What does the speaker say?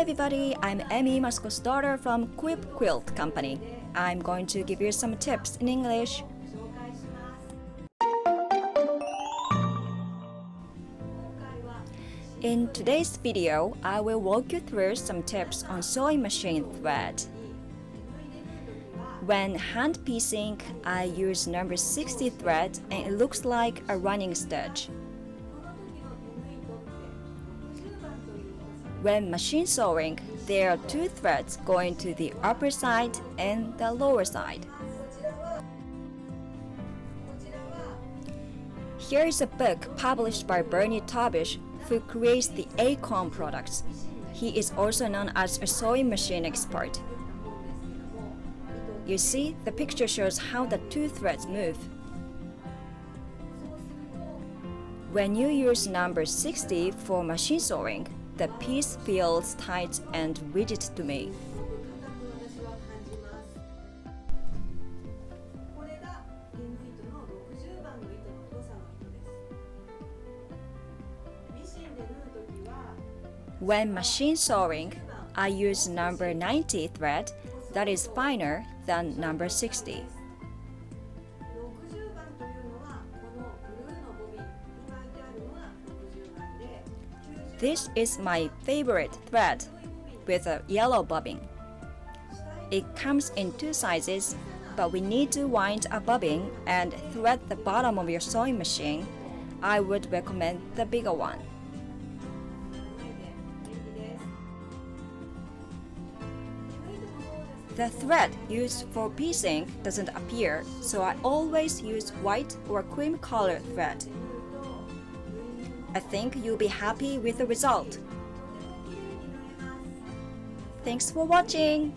everybody, I'm Amy, Masako's daughter from Quilt Company. I'm going to give you some tips in English. In today's video, I will walk you through some tips on sewing machine thread. When hand piecing, I use number 60 thread and it looks like a running stitch. When machine sewing, there are two threads going to the upper side and the lower side. Here is a book published by Bernie Tabish, who creates the Acorn products. He is also known as a sewing machine expert. You see, the picture shows how the two threads move. When you use number 60 for machine sewing, the piece feels tight and rigid to me. When machine sewing, I use number 90 thread that is finer than number 60. This is my favorite thread with a yellow bobbin. It comes in two sizes, but we need to wind a bobbin and thread the bottom of your sewing machine. I would recommend the bigger one. The thread used for piecing doesn't appear, so I always use white or cream colored thread. I think you'll be happy with the result. Thanks for watching!